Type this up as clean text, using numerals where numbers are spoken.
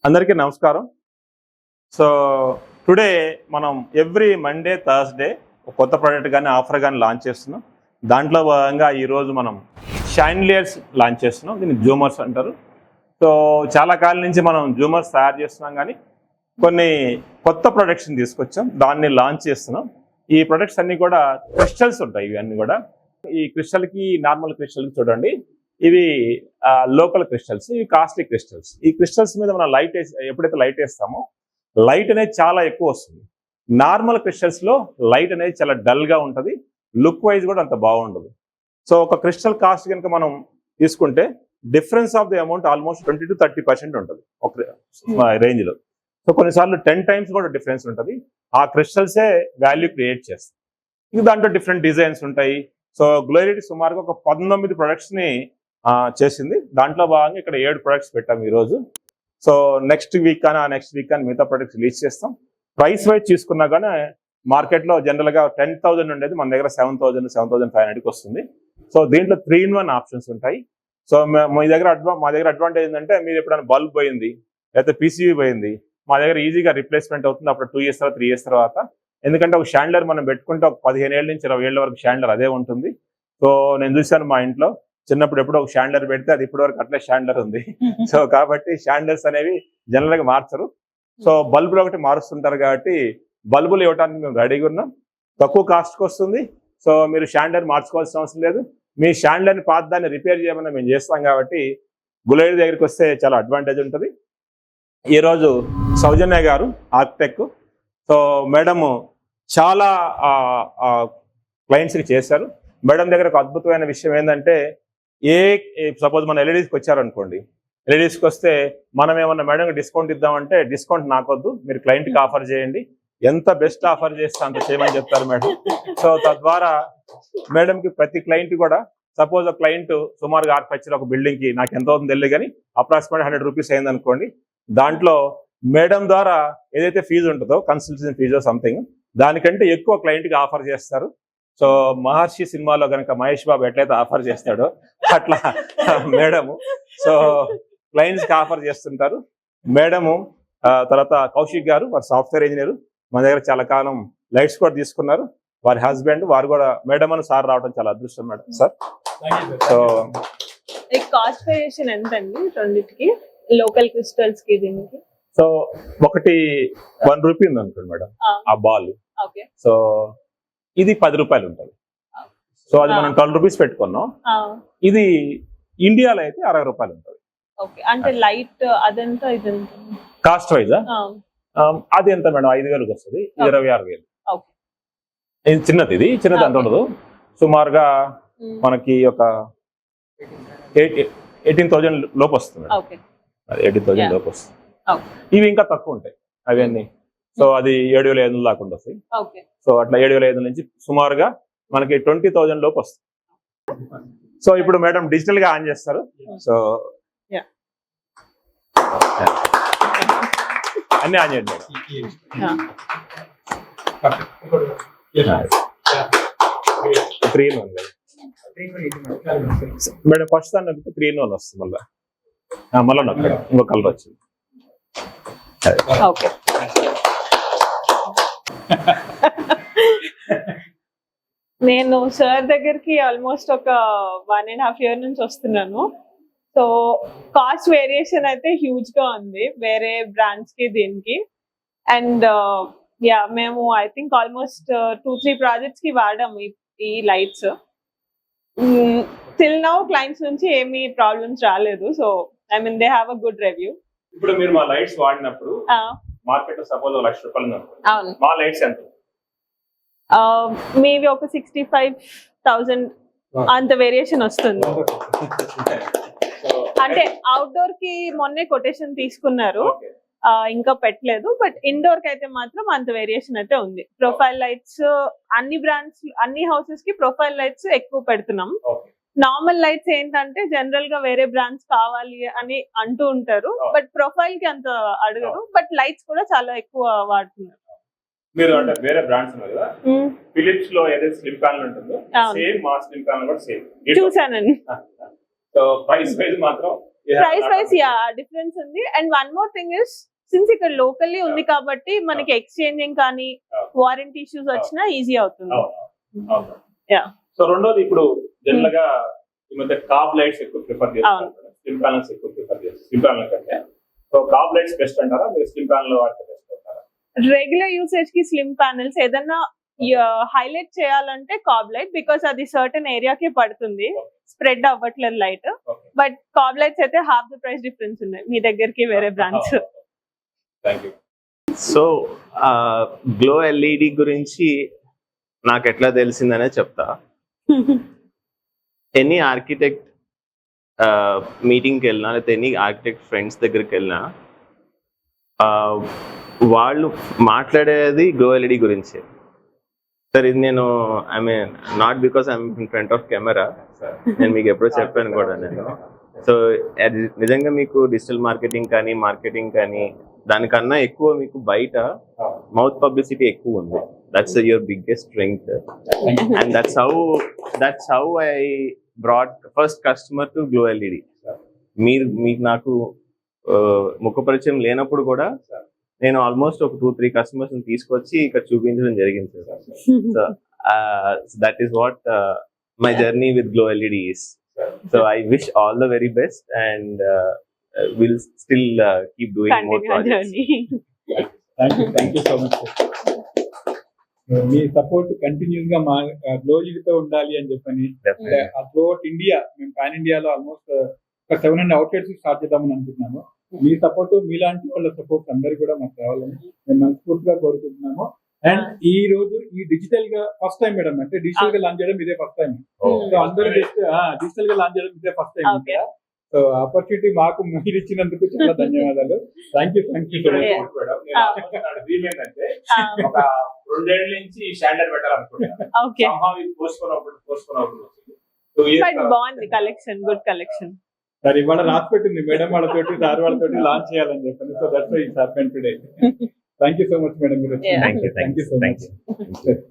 అందరికీ నమస్కారం. So today మనం ఎవ్రీ మండే థర్స్డే కొత్త ప్రోడక్ట్ కానీ ఆఫర్ కానీ లాంచ్ చేస్తున్నాం. దాంట్లో భాగంగా ఈరోజు మనం షాండ్లియర్స్ లాంచ్ చేస్తున్నాం. దీన్ని జూమర్స్ అంటారు. సో చాలా కాలం నుంచి మనం జూమర్స్ తయారు చేస్తున్నాం, కానీ కొన్ని కొత్త ప్రొడక్ట్స్ని తీసుకొచ్చాం, దాన్ని లాంచ్ చేస్తున్నాం. ఈ ప్రొడక్ట్స్ అన్నీ కూడా క్రిస్టల్స్ ఉంటాయి. ఇవన్నీ కూడా ఈ క్రిస్టల్కి నార్మల్ క్రిస్టల్కి చూడండి, ఇవి లోకల్ క్రిస్టల్స్, ఇవి కాస్ట్లీ క్రిస్టల్స్. ఈ క్రిస్టల్స్ మీద మనం లైట్ ఎప్పుడైతే లైట్ వేస్తామో లైట్ అనేది చాలా ఎక్కువ వస్తుంది. నార్మల్ క్రిస్టల్స్ లో లైట్ అనేది చాలా డల్ గా ఉంటుంది, లుక్ వైజ్ కూడా అంత బాగుండదు. సో ఒక క్రిస్టల్ కాస్ట్ కనుక మనం తీసుకుంటే difference of the amount almost 20 to 30% ఉంటుంది ఒక రేంజ్ లో. సో కొన్నిసార్లు 10 times కూడా డిఫరెన్స్ ఉంటుంది. ఆ క్రిస్టల్సే వాల్యూ క్రియేట్ చేస్తాయి. ఇది దాంట్లో డిఫరెంట్ డిజైన్స్ ఉంటాయి. సో గ్లోరియటీ సుమారుగా ఒక 19 ప్రొడక్ట్స్ ని చేసింది. దాంట్లో భాగంగా ఇక్కడ 7 ప్రొడక్ట్స్ పెట్టాం ఈరోజు. సో నెక్స్ట్ వీక్ కానీ నెక్స్ట్ వీక్ కానీ మిగతా ప్రొడక్ట్స్ రిలీజ్ చేస్తాం. ప్రైస్ వైజ్ తీసుకున్నా కానీ మార్కెట్లో జనరల్గా 10,000 ఉండేది మన దగ్గర 7,000, 7,500కి వస్తుంది. సో దీంట్లో 3-in-1 ఆప్షన్స్ ఉంటాయి. సో మా దగ్గర అడ్వాంటేజ్ ఏంటంటే, మీరు ఎప్పుడైనా బల్బ్ పోయింది లేకపోతే పీసీబీ పోయింది, మా దగ్గర ఈజీగా రిప్లేస్మెంట్ అవుతుంది అప్పుడు 2 years తర్వాత 3 years తర్వాత. ఎందుకంటే ఒక షాండ్లర్ మనం పెట్టుకుంటే ఒక 15 ఏళ్ళ నుంచి 20 ఏళ్ళ వరకు షాండ్లర్ అదే ఉంటుంది. సో నేను చూశాను మా ఇంట్లో చిన్నప్పుడు ఎప్పుడో ఒక షాండ్లర్ పెడితే అది ఇప్పటి వరకు అట్లే షాండ్లర్ ఉంది. సో కాబట్టి షాండ్లర్స్ అనేవి జనరల్గా మార్చరు. సో బల్బులు ఒకటి మారుస్తుంటారు కాబట్టి బల్బులు ఇవ్వడానికి మేము రెడీగా ఉన్నాం. తక్కువ కాస్ట్కి వస్తుంది. సో మీరు షాండ్లర్ మార్చుకోవాల్సిన అవసరం లేదు. మీ షాండ్లర్ని పాత దాన్ని రిపేర్ చేయమని మేము చేస్తాం కాబట్టి గులేడి దగ్గరికి వస్తే చాలా అడ్వాంటేజ్ ఉంటుంది. ఈరోజు సౌజన్య గారు ఆర్కిటెక్ట్. సో మేడము చాలా క్లయింట్స్కి చేశారు. మేడం దగ్గర ఒక అద్భుతమైన విషయం ఏంటంటే, సపోజ్ మన ఎల్ఈడీస్కి వచ్చారనుకోండి, ఎల్ఈడీస్కి వస్తే మనం ఏమన్నా మేడంకి డిస్కౌంట్ ఇద్దామంటే, డిస్కౌంట్ నాకొద్దు, మీరు క్లయింట్కి ఆఫర్ చేయండి, ఎంత బెస్ట్ ఆఫర్ చేస్తే అంత చేయమని చెప్తారు మేడం. సో తద్వారా మేడంకి ప్రతి క్లయింట్ కూడా, సపోజ్ ఒక క్లయింట్ సుమారుగా ఆర్కిటెక్చర్ ఒక బిల్డింగ్కి నాకు ఎంత అవుతుంది తెలియదు కానీ అప్రాక్సిమేట్ 100 rupees అయింది అనుకోండి, దాంట్లో మేడం ద్వారా ఏదైతే ఫీజు ఉంటుందో కన్సల్టేషన్ ఫీజు సంథింగ్ దానికంటే ఎక్కువ క్లయింట్కి ఆఫర్ చేస్తారు. సో మహర్షి సినిమాలో కనుక మహేష్ బాబు ఎట్లయితే ఆఫర్ చేస్తాడో అట్లా మేడము సో క్లయింట్స్కి ఆఫర్ చేస్తుంటారు. మేడము తర్వాత కౌశిక్ గారు, వారు సాఫ్ట్వేర్ ఇంజనీర్, మన దగ్గర చాలా కాలం లైట్స్ కూడా తీసుకున్నారు. వారి హస్బెండ్, వారు కూడా మేడం అని సార్ రావడం చాలా అదృష్టం madam. Sir so cost variation ఎంత అండి రెండింటికి, లోకల్ క్రిస్టల్స్ కి దీనికి? సో ఒకటి 1 rupee ఉంది అనుకోండి మేడం, ఆ బాల్. సో ఇది 10 రూపాయలు ఉంటుంది. సో అది మనం 12 rupees పెట్టుకున్నాం. ఇది ఇండియాలో అయితే 60 రూపాయలు ఉంటుంది. అంటే లైట్ అదంతా ఇదంతా కాస్ట్ వైజా? అది ఎంత మేడం? 5,000కి వస్తుంది. 26,000. ఇది చిన్నది, ఇది చిన్నది అంత ఉండదు. సుమారుగా మనకి ఒక 18,000 లోపు వస్తుంది. 18,000 లోపు వస్తుంది. ఇవి ఇంకా తక్కువ ఉంటాయి అవన్నీ. సో అది 7,500 దాకా వస్తాయి. సో అట్లా 7,500 నుంచి సుమారుగా మనకి 20,000 లోపు వస్తుంది. సో ఇప్పుడు మేడం డిజిటల్ గా ఆన్ చేస్తారు. సో అన్ని ఆన్ చేయండి మేడం. 3-in-1 madam. ఫస్ట్ దాన్ని నొక్కితే 3-in-1 వస్తుంది. మళ్ళీ నొక్కడం ఇంకో కలర్ వచ్చింది. నేను సార్ దగ్గరికి ఆల్మోస్ట్ ఒక 1.5 year నుంచి వస్తున్నాను. సో కాస్ట్ వేరియేషన్ అయితే హ్యూజ్ గా ఉంది వేరే బ్రాండ్స్ కి దీనికి. అండ్ మేము ఐ థింక్ ఆల్మోస్ట్ 2-3 ప్రాజెక్ట్స్ కి వాడాము ఈ లైట్స్. టిల్ నౌ క్లయింట్స్ నుంచి ఏమీ ప్రాబ్లమ్స్ రాలేదు. So I mean they have a good review. ఇప్పుడు మీరు మా లైట్స్ వాడినప్పుడు మార్కెట్ లో సపోజ్ 1,00,000 రూపాయలు, మా లైట్స్ ఎంత? మేబీ ఒక 65,000 అంత వేరియేషన్ వస్తుంది. అంటే అవుట్డోర్ కి మొన్నే కొటేషన్ తీసుకున్నారు, ఇంకా పెట్టలేదు. బట్ ఇండోర్ కి అయితే మాత్రం అంత వేరియేషన్ అయితే ఉంది. ప్రొఫైల్ లైట్స్ అన్ని బ్రాండ్స్, అన్ని హౌసెస్ కి ప్రొఫైల్ లైట్స్ ఎక్కువ పెడుతున్నాం. నార్మల్ లైట్స్ ఏంటంటే జనరల్ గా వేరే బ్రాండ్స్ కావాలి అని అంటూ ఉంటారు, బట్ ప్రొఫైల్ కి అంత అడగరు. బట్ లైట్స్ కూడా చాలా ఎక్కువ వాడుతున్నారు. మీరు అంటే వేరే బ్రాండ్స్ ఉన్నాయి కదా, ఫిలిప్స్ లో ఏదైతే స్లిమ్ ప్యానల్ ఉంటుందో సేమ్ మా స్లిమ్ ప్యానల్ కూడా సేమ్ చూసానండి. సో ప్రైస్ వైజ్ మాత్రం ప్రైస్ వైస్ యా డిఫరెన్స్ ఉంది. And one more thing is since ఇక్కడ లోకల్లీ ఉంది కాబట్టి మనకి ఎక్స్చేంజింగ్ కానీ వారంటీ ఇష్యూస్ వచ్చినా ఈజీ అవుతుంది. యా. సో రెండోది ఇప్పుడు జనరల్ గా ఈ మధ్య కాప్ లైట్స్ ఎక్కువ ప్రిఫర్ చేస్తారు, స్లిమ్ ప్యానల్స్ ఎక్కువ ప్రిఫర్ చేస్తారు స్లిమ్ ప్యానల్ కంటే. సో కాప్ లైట్స్ బెస్ట్ అంటారా, మీరు స్లిమ్ ప్యానల్ వాడితే బెస్ట్ అంటారా? రెగ్యులర్ యూసేజ్ కి స్లిమ్ ప్యానెల్స్, ఏదన్నా హైలైట్ చేయాలంటే కాబ్ లైట్, బికాస్ అది సర్టన్ ఏరియాకి పడుతుంది, స్ప్రెడ్ అవ్వట్లేదు లైట్. బట్ కాబ్ లైట్స్ అయితే హాఫ్ ద ప్రైస్ డిఫరెన్స్ ఉన్నాయి మీ దగ్గరికి వేరే బ్రాండ్స్. సో గ్లో ఎల్ఈడి గురించి నాకు ఎట్లా తెలిసిందనే చెప్తా. ఎనీ ఆర్కిటెక్ట్ మీటింగ్కి వెళ్ళినా లేకపోతే ఎనీ ఆర్కిటెక్ట్ ఫ్రెండ్స్ దగ్గరికి వెళ్ళినా వాళ్ళు మాట్లాడేది గ్లో ఎల్ఈడి గురించే. సార్ ఇది నేను I mean not because I'm in front of camera, నేను మీకు ఎప్పుడో చెప్పాను కూడా నేను. సో అది నిజంగా మీకు డిజిటల్ మార్కెటింగ్ కానీ దానికన్నా ఎక్కువ మీకు బయట మౌత్ పబ్లిసిటీ ఎక్కువ ఉంది. That's your biggest strength and that's how I brought first customer to glow LED. మీకు నాకు ముఖ పరిచయం లేనప్పుడు కూడా నేను ఆల్మోస్ట్ ఒక 2-3 కస్టమర్స్ తీసుకొచ్చి ఇక్కడ చూపించడం జరిగింది sir. So that is what my journey with glow LED is. So I wish all the very best and will still keep doing more projects. Thank you so much. Me support continuous గా మా glow ఎల్ఈడితో ఉండాలి అని చెప్పని throughout India, మేము pan ఇండియాలో almost ఒక 700 outlets start చేద్దామని అనుకుంటున్నాము. మీ సపోర్ట్, మీలాంటి వాళ్ళ సపోర్ట్ అందరు కూడా మాకు కావాలని మేము మనస్ఫూర్తిగా కోరుకుంటున్నాము. అండ్ ఈ రోజు ఈ డిజిటల్ గా ఫస్ట్ టైం మేడం, అంటే డిజిటల్ గా లాంచ్ చేయడం ఇదే ఫస్ట్ టైం. సో అందరూ డిజిటల్ గా లాంచ్ చేయడం ఇదే ఫస్ట్ టైం. సో ఆపర్చునిటీ మాకు మీరు ఇచ్చినందుకు చాలా ధన్యవాదాలు. Thank you. ఒక 2 ఏళ్ల నుంచి స్టాండర్డ్ పెట్టాలనుకుంటున్నాను. బాగుంది కలెక్షన్, గుడ్ కలెక్షన్. సార్ ఇవాళ రాసి పెట్టింది మేడం వాళ్ళతోటి, సార్ వాళ్ళతోటి లాంచ్ చేయాలని చెప్పండి. So that's why it's happen today. Thank you so much madam. మీరు థ్యాంక్ యూ సో మచ్.